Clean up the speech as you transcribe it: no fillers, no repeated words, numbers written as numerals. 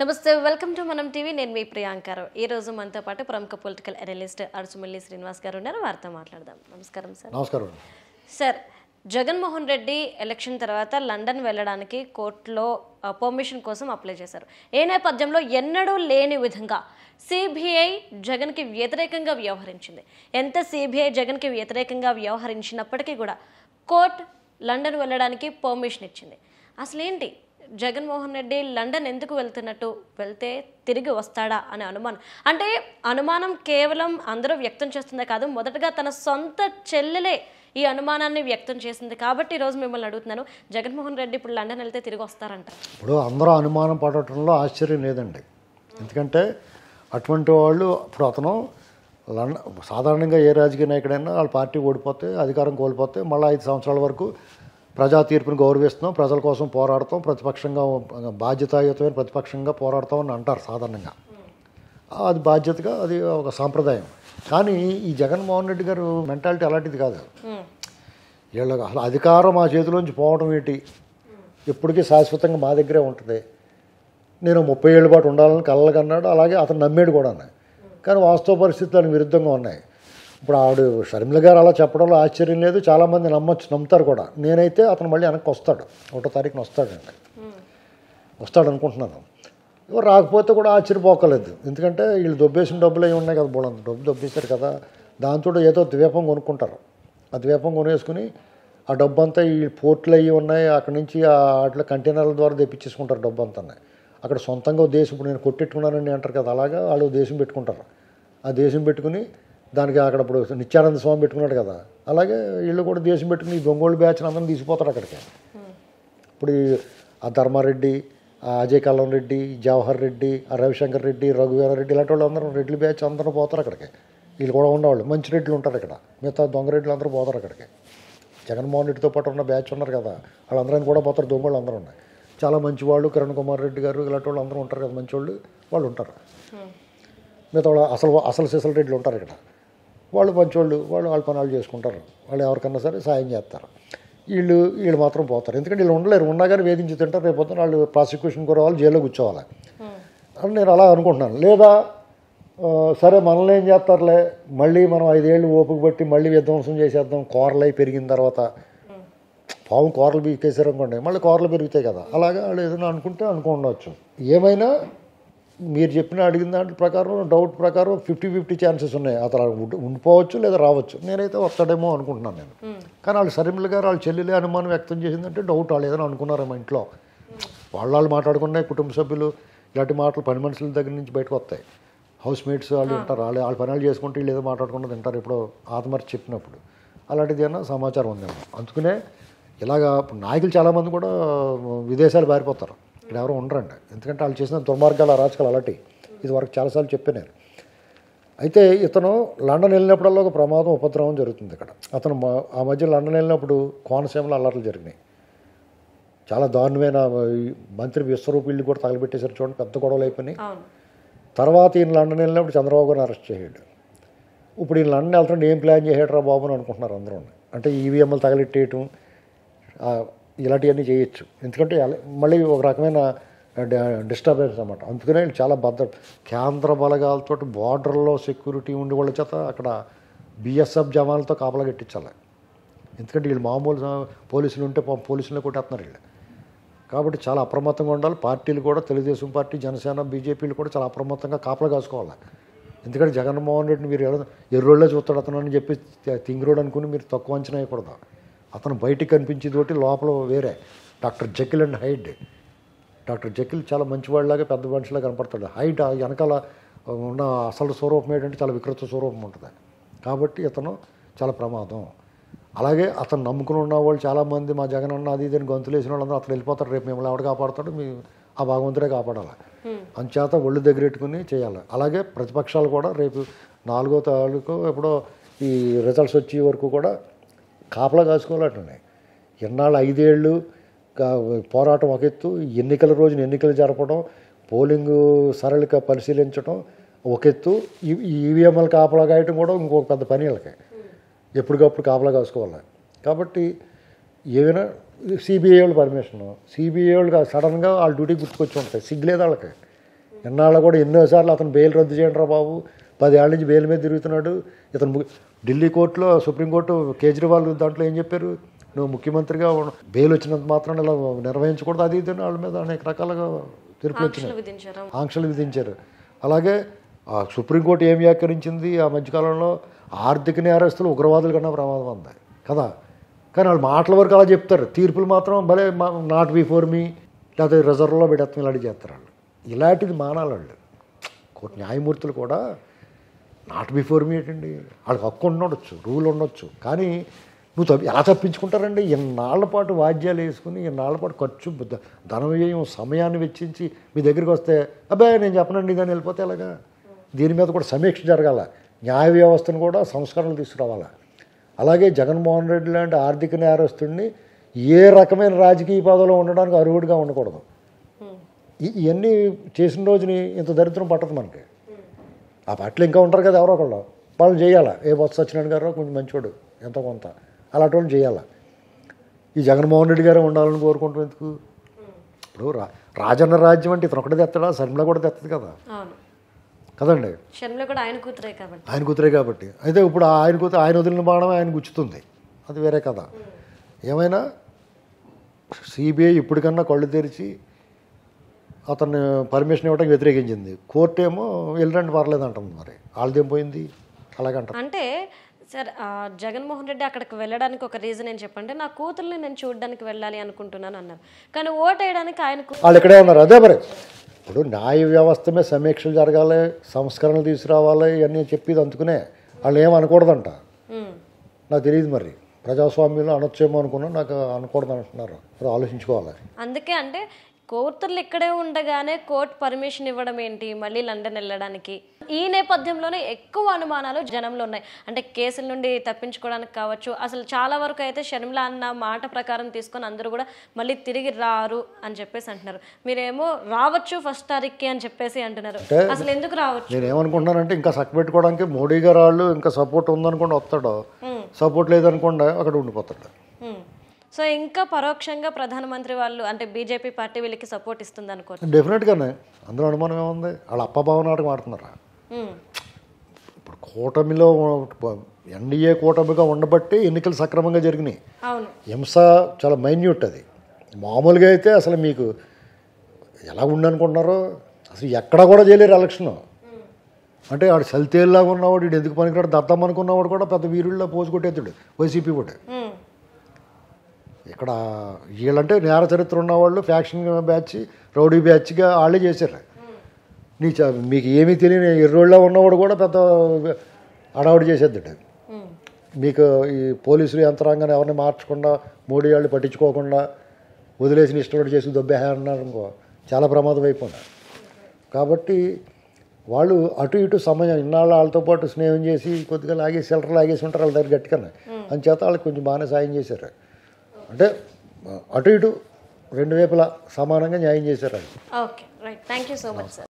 నమస్తే welcome to మనం TV నేను మీ ప్రియాంకర్ ఈ రోజు మనతో పాటు ప్రముఖ పొలిటికల్ అనలిస్ట్ అరుచుమల్లి శ్రీనివాస్ గారు ఉన్నారు వారితో మాట్లాడదాం నమస్కారం సార్ నమస్కారం సార్ జగన్మోహన్ రెడ్డి ఎలక్షన్ తర్వాత లండన్ వెళ్ళడానికి కోర్టులో పర్మిషన్ కోసం అప్లై చేశారు ఏ నేపథ్యంలో ఎన్నడూ లేని విధంగా సిబిఐ జగన్కి వ్యతిరేకంగా వ్యవహరించింది ఎంత సిబిఐ జగన్కి వ్యతిరేకంగా వ్యవహరించినప్పటికీ కూడా కోర్టు లండన్ వెళ్ళడానికి పర్మిషన్ ఇచ్చింది అసలేంటి జగన్మోహన్ రెడ్డి లండన్ ఎందుకు వెళ్తున్నట్టు వెళ్తే తిరిగి వస్తాడా అనే అనుమానం అంటే అనుమానం కేవలం అందరూ వ్యక్తం చేస్తుందే కాదు మొదటగా తన సొంత చెల్లెలే ఈ అనుమానాన్ని వ్యక్తం చేసింది కాబట్టి ఈరోజు మిమ్మల్ని అడుగుతున్నాను జగన్మోహన్ రెడ్డి ఇప్పుడు లండన్ వెళ్తే తిరిగి వస్తారంట ఇప్పుడు అందరూ అనుమానం పడటంలో ఆశ్చర్యం లేదండి ఎందుకంటే అటువంటి వాళ్ళు ఇప్పుడు అతను సాధారణంగా ఏ రాజకీయ నాయకుడైనా వాళ్ళ పార్టీ ఓడిపోతే అధికారం కోల్పోతే మళ్ళీ 5 సంవత్సరాల వరకు ప్రజా తీర్పుని గౌరవిస్తున్నాం ప్రజల కోసం పోరాడతాం ప్రతిపక్షంగా బాధ్యతాయుతమైన ప్రతిపక్షంగా పోరాడతాం అని అంటారు సాధారణంగా అది బాధ్యతగా అది ఒక సాంప్రదాయం కానీ ఈ జగన్మోహన్ రెడ్డి గారు మెంటాలిటీ అలాంటిది కాదు వీళ్ళకి అసలు అధికారం మా చేతిలోంచి పోవడం ఏంటి ఎప్పటికీ శాశ్వతంగా మా దగ్గరే ఉంటుంది నేను 30 ఏళ్ళ పాటు ఉండాలని కలలుగన్నాడు అలాగే అతను నమ్మేడు కూడా కానీ వాస్తవ పరిస్థితులు దానికి విరుద్ధంగా ఉన్నాయి ఇప్పుడు ఆవిడ షర్మిల గారు అలా చెప్పడంలో ఆశ్చర్యం లేదు చాలామంది నమ్ముతారు కూడా నేనైతే అతను మళ్ళీ వెనక్కి వస్తాడు 1వ తారీఖున వస్తాడండి వస్తాడు అనుకుంటున్నాను ఎవరు రాకపోతే కూడా ఆశ్చర్యపోకలేదు ఎందుకంటే వీళ్ళు దొబ్బేసిన డబ్బులు అవి ఉన్నాయి కదా బోళంత డబ్బు దొబ్బేశారు కదా దాంతో ఏదో ద్వీపం కొనుక్కుంటారు ఆ ద్వీపం కొనేసుకుని ఆ డబ్బు అంతా ఈ పోర్ట్లు అవి ఉన్నాయి అక్కడి నుంచి అట్లా కంటైనర్ల ద్వారా తెప్పించేసుకుంటారు డబ్బు అంతా అక్కడ సొంతంగా దేశం ఇప్పుడు నేను కొట్టెట్టుకున్నానని అంటారు కదా అలాగా వాళ్ళు దేశం పెట్టుకుంటారు ఆ దేశం పెట్టుకుని దానికి అక్కడ ఇప్పుడు నిత్యానంద స్వామి పెట్టుకున్నాడు కదా అలాగే వీళ్ళు కూడా దేశం పెట్టుకుని ఈ దొంగోళ్ళు బ్యాచ్ని అందరం తీసుకుపోతారు అక్కడికి ఇప్పుడు ఆ ధర్మారెడ్డి ఆ అజయ్ కల్లం రెడ్డి జవహర్ రెడ్డి ఆ రవిశంకర్ రెడ్డి రఘువీర రెడ్డి ఇలాంటి వాళ్ళు అందరూ రెడ్డి బ్యాచ్ అందరూ పోతారు అక్కడికి వీళ్ళు కూడా ఉండేవాళ్ళు మంచి రెడ్లు ఉంటారు ఇక్కడ మిగతా దొంగ రెడ్లు అందరూ పోతారు అక్కడికి జగన్మోహన్ రెడ్డితో పాటు ఉన్న బ్యాచ్ ఉన్నారు కదా వాళ్ళందరూ కూడా పోతారు దొంగోళ్ళు అందరూ ఉన్నాయి చాలా మంచి వాళ్ళు కిరణ్ కుమార్ రెడ్డి గారు ఇలాంటి వాళ్ళు అందరూ ఉంటారు కదా మంచి వాళ్ళు ఉంటారు మిగతా వాళ్ళు అసలు సిసలు రెడ్లు ఉంటారు ఇక్కడ వాళ్ళు మంచోళ్ళు వాళ్ళ పనులు చేసుకుంటారు వాళ్ళు ఎవరికన్నా సరే సాయం చేస్తారు వీళ్ళు మాత్రం పోతారు ఎందుకంటే వీళ్ళు ఉండలేరు ఉన్నా కానీ వేధించి తింటారు రేపు పొద్దున వాళ్ళు ప్రాసిక్యూషన్ కూడా వాళ్ళు జైల్లో కూర్చోవాలి అని నేను అలా అనుకుంటున్నాను లేదా సరే మనల్ని ఏం చేస్తారులే మళ్ళీ మనం 5 ఏళ్ళు ఓపిక బట్టి మళ్ళీ విధ్వంసం చేసేద్దాం కూరలై పెరిగిన తర్వాత పాము కూరలు బీకేసారు అనుకోండి మళ్ళీ కూరలు పెరుగుతాయి కదా అలాగా వాళ్ళు ఏదైనా అనుకుంటే అనుకోవచ్చు ఏమైనా మీరు చెప్పిన అడిగిన దాంట్లో ప్రకారం డౌట్ ప్రకారం 50-50 ఛాన్సెస్ ఉన్నాయి అతను ఉండిపోవచ్చు లేదా రావచ్చు నేనైతే వస్తాడేమో అనుకుంటున్నాను నేను కానీ వాళ్ళు షర్మిల గారు వాళ్ళ చెల్లెలే అనుమానం వ్యక్తం చేసిందంటే డౌట్ వాళ్ళు ఏదైనా అనుకున్నారేమో ఇంట్లో వాళ్ళు మాట్లాడుకున్నాయి కుటుంబ సభ్యులు ఇలాంటి మాటలు పని మనుషుల దగ్గర నుంచి బయటకు వస్తాయి హౌస్ మేట్స్ వాళ్ళు ఉంటారు వాళ్ళ పనులు చేసుకుంటే వీళ్ళు ఏదో మాట్లాడుకున్నది తింటారు ఎప్పుడో ఆత్మహత్య చెప్పినప్పుడు అలాంటిది ఏమన్నా సమాచారం ఉందేమో అందుకనే ఇలాగా నాయకులు చాలామంది కూడా విదేశాలు పారిపోతారు ఇక్కడ ఎవరు ఉండరండి ఎందుకంటే వాళ్ళు చేసిన దుర్మార్గాలు అరాచకాలు అలాంటి ఇది వరకు చాలాసార్లు చెప్పాను నేను అయితే ఇతను లండన్ వెళ్ళినప్పుడల్లా ఒక ప్రమాదం ఉపద్రవం జరుగుతుంది ఇక్కడ అతను ఆ మధ్య లండన్ వెళ్ళినప్పుడు కోనసీమలో అల్లర్లు జరిగినాయి చాలా దారుణమైన మంత్రి విశ్వరూప్ ఇల్లు కూడా తగలబెట్టేసారు చూడండి పెద్ద గొడవలు అయిపోయినాయి తర్వాత ఈయన లండన్ వెళ్ళినప్పుడు చంద్రబాబు గారిని అరెస్ట్ చేసాడు ఇప్పుడు ఈయన లండన్ వెళ్తుంటే ఏం ప్లాన్ చేసాడు బాబు అని అనుకుంటున్నారు అందరూ అంటే ఈవీఎంలు తగలెట్టేయటం ఇలాంటివన్నీ చేయొచ్చు ఎందుకంటే మళ్ళీ ఒక రకమైన డిస్టర్బెన్స్ అన్నమాట అందుకనే చాలా కేంద్ర బలగాలతో బార్డర్లో సెక్యూరిటీ ఉండి వాళ్ళ చేత అక్కడ బిఎస్ఎఫ్ జవాన్లతో కాపలా కట్టించాలి ఎందుకంటే వీళ్ళు మామూలు పోలీసులు ఉంటే పోలీసులు కొట్టేస్తున్నారు వీళ్ళు కాబట్టి చాలా అప్రమత్తంగా ఉండాలి పార్టీలు కూడా తెలుగుదేశం పార్టీ జనసేన బీజేపీలు కూడా చాలా అప్రమత్తంగా కాపలా కాసుకోవాలి ఎందుకంటే జగన్మోహన్ రెడ్డిని మీరు ఎర్రోళ్ళే చూస్తాడు అతను అని చెప్పి తింగిరోడు అనుకుని మీరు తక్కువ అంచనా వేయకూడదు అతను బయటికి కనిపించేది ఒకటి లోపల వేరే doctor Jekyll and hide doctor Jekyll చాలా మంచివాడిలాగా పెద్ద మనిషిలా కనపడతాడు హైడ్ వెనకాల ఉన్న అసలు స్వరూపం ఏంటంటే చాలా వికృత స్వరూపం ఉంటుంది కాబట్టి ఇతను చాలా ప్రమాదం అలాగే అతను నమ్ముకుని ఉన్న వాళ్ళు చాలామంది మా జగన్ అన్న అది ఇదని గొంతులు వేసిన వాళ్ళందరూ అతను వెళ్ళిపోతారు రేపు మిమ్మల్ని ఎవడు కాపాడుతాడు ఆ భగవంతుడే కాపాడాలి అంచేత ఒళ్ళు దగ్గరెట్టుకుని చేయాలి అలాగే ప్రతిపక్షాలు కూడా రేపు 4వ తారీఖు ఎప్పుడో ఈ రిజల్ట్స్ వచ్చే వరకు కూడా కాపలా కాసుకోవాలంటున్నాయి ఎన్నాళ్ళు 5 ఏళ్ళు పోరాటం ఒక ఎత్తు ఎన్నికల రోజున ఎన్నికలు జరపడం పోలింగ్ సరళిక పరిశీలించడం ఒక ఎత్తు ఈవీఎంఎల్ కాపలా కాయటం కూడా ఇంకొక పెద్ద పని వాళ్ళకి ఎప్పటికప్పుడు కాపలా కాసుకోవాలి కాబట్టి ఏమైనా సిబిఐ వాళ్ళు పర్మిషన్ సిబిఐ వాళ్ళు సడన్గా వాళ్ళ డ్యూటీ గుర్తుకొచ్చి ఉంటాయి సిగ్గులేదు వాళ్ళకి ఎన్నాళ్ళు కూడా ఎన్నోసార్లు అతను బెయిల్ రద్దు చేయండి రా బాబు, 10 ఏళ్ళ నుంచి బెయిల్ మీద తిరుగుతున్నాడు ఇతను. ఢిల్లీ కోర్టులో, సుప్రీంకోర్టు కేజ్రీవాల్ దాంట్లో ఏం చెప్పారు, నువ్వు ముఖ్యమంత్రిగా బెయిల్ వచ్చినంత మాత్రం ఇలా నిర్వహించకూడదు, అది ఇది వాళ్ళ మీద అనేక రకాలుగా తీర్పులు వచ్చినాయి, ఆంక్షలు విధించారు. అలాగే సుప్రీంకోర్టు ఏం వ్యాఖ్యానించింది ఆ మధ్యకాలంలో, ఆర్థిక నేరస్తులు ఉగ్రవాదుల కన్నా ప్రమాదం ఉంది కదా. కానీ వాళ్ళు మాటల వరకు అలా చెప్తారు, తీర్పులు మాత్రం భలే నాట్ బిఫోర్ మీ, లేకపోతే రిజర్వ్లో పెడతాం ఇలాంటి చేస్తారు వాళ్ళు. ఇలాంటిది మానాలి వాళ్ళు. కోర్టు న్యాయమూర్తులు కూడా నాట్ బిఫోర్ మీ ఏంటండి, వాళ్ళకి హక్కు ఉండొచ్చు, రూల్ ఉండొచ్చు, కానీ నువ్వు ఎలా తప్పించుకుంటారండి? ఎన్నాళ్ల పాటు వాద్యాలు వేసుకుని, ఎన్నాళ్ల పాటు ఖర్చు, ధనవ్యయం, సమయాన్ని వెచ్చించి మీ దగ్గరికి వస్తే అబ్బాయి నేను చెప్పనండి కానీ వెళ్ళిపోతే ఎలాగా? దీని మీద కూడా సమీక్ష జరగాల, న్యాయ వ్యవస్థను కూడా సంస్కరణలు తీసుకురావాలా. అలాగే జగన్మోహన్ రెడ్డి లాంటి ఆర్థిక నేరస్తుడిని ఏ రకమైన రాజకీయ పదవిలో ఉండడానికి అర్హుడిగా ఉండకూడదు. ఇవన్నీ చేసిన రోజుని ఇంత దరిద్రం పట్టదు మనకి. ఆ పట్ల ఇంకా ఉంటారు కదా ఎవరో ఒకళ్ళు, వాళ్ళు చేయాలా. ఏ బొత్స సత్యనారాయణ గారు కొంచెం మంచోడు ఎంతో కొంత, అలాంటి వాళ్ళు చేయాలా. ఈ జగన్మోహన్ రెడ్డి గారే ఉండాలని కోరుకుంటాం ఎందుకు? ఇప్పుడు రాజన్న రాజ్యం అంటే ఇతను ఒకటే తెస్తాడా, శర్మిల కూడా తెస్తుంది కదా కదండి. ఆయన కూతురే కాబట్టి. అయితే ఇప్పుడు ఆయన వదిలిన బాణం ఆయన గుచ్చుతుంది, అది వేరే కదా. ఏమైనా సిబిఐ ఇప్పటికన్నా కళ్ళు తెరిచి అతన్ని పర్మిషన్ ఇవ్వడానికి వ్యతిరేకించింది. కోర్టు ఏమో వెళ్ళండి పర్లేదు అంటుంది. మరి వాళ్ళదేం పోయింది అలాగంటారు. అంటే సార్ జగన్మోహన్ రెడ్డి అక్కడికి వెళ్ళడానికి ఒక రీజన్ ఏం చెప్పంటే, నా కూతుర్ని నేను చూడడానికి వెళ్ళాలి అనుకుంటున్నాను అన్నారు. కానీ ఓటు వేయడానికి వాళ్ళు ఇక్కడే ఉన్నారు. అదే మరి ఇప్పుడు న్యాయ వ్యవస్థ మీద సమీక్షలు జరగాలి, సంస్కరణలు తీసుకురావాలి, ఇవన్నీ చెప్పేది అందుకునే. వాళ్ళు ఏం అనకూడదంట. నాకు తెలియదు మరి, ప్రజాస్వామ్యంలో అనొచ్చేమో అనుకున్నా, నాకు అనకూడదు అంటున్నారు. మరి ఆలోచించుకోవాలి. అందుకే అంటే కోర్టులు ఇక్కడే ఉండగానే కోర్టు పర్మిషన్ ఇవ్వడం ఏంటి మళ్ళీ లండన్ వెళ్ళడానికి? ఈ నేపథ్యంలోనే ఎక్కువ అనుమానాలు జనంలో ఉన్నాయి. అంటే కేసుల నుండి తప్పించుకోవడానికి కావచ్చు, అసలు చాలా వరకు అయితే షర్మిల అన్న మాట ప్రకారం తీసుకొని అందరూ కూడా మళ్ళీ తిరిగి రారు అని చెప్పేసి అంటున్నారు. మీరేమో రావచ్చు ఫస్ట్ తారీఖుకి అని చెప్పేసి అంటున్నారు. అసలు ఎందుకు రావచ్చు? నేను ఏమనుకుంటున్నానంటే ఇంకా సక్కబెట్టుకోవడానికి మోడీ గారు వాళ్ళు ఇంకా సపోర్ట్ ఉందనుకోండి వస్తాడు, సపోర్ట్ లేదనుకోండి అక్కడ ఉండిపోతాడు. సో ఇంకా పరోక్షంగా ప్రధానమంత్రి వాళ్ళు అంటే బీజేపీ పార్టీ వీళ్ళకి సపోర్ట్ ఇస్తుంది అనుకోవచ్చు. డెఫినెట్గానే, అందులో అనుమానం ఏముంది? వాళ్ళ అప్పభావ నాటకం ఆడుతున్నారా? ఇప్పుడు కూటమిలో ఎన్డీఏ కూటమిగా ఉండబట్టి ఎన్నికలు సక్రమంగా జరిగినాయి. హింస చాలా మైన్యూట్. అది మామూలుగా అయితే అసలు మీకు ఎలా ఉండనుకుంటున్నారో, అసలు ఎక్కడ కూడా చేయలేరు ఎలక్షన్. అంటే వాడు సలితేల్లాగా ఉన్నవాడు, వీడు ఎందుకు పనికిరాడు దద్దం అనుకున్నవాడు కూడా పెద్ద వీరుల్లో పోజు కొట్టేస్తాడు వైసీపీ కూడా. ఇక్కడ వీళ్ళంటే నేర చరిత్ర ఉన్నవాళ్ళు, ఫ్యాక్షన్ బ్యాచ్, రౌడీ బ్యాచ్గా వాళ్ళే చేశారు. మీకు ఏమీ తెలియని ఎర్రోళ్ళ ఉన్నవాడు కూడా పెద్ద అడావుడి చేసేద్దాడు. మీకు ఈ పోలీసులు యంత్రాంగాన్ని ఎవరిని మార్చకుండా, మోడీ వాళ్ళు పట్టించుకోకుండా వదిలేసిన ఇష్టపడి చేసి దొబ్బే అన్నారు అనుకో, చాలా ప్రమాదం అయిపోయినా. కాబట్టి వాళ్ళు అటు ఇటు సమయం ఇన్నాళ్ళు వాళ్ళతో పాటు స్నేహం చేసి కొద్దిగా లాగేసి సెల్టర్ లాగేసి ఉంటారు వాళ్ళ దగ్గర గట్టిగానే. అందుచేత వాళ్ళకి కొంచెం బాగానే సాయం చేశారు. అంటే అటు ఇటు రెండు వైపులా సమానంగా న్యాయం చేశారు. Okay, right. Thank you so much sir.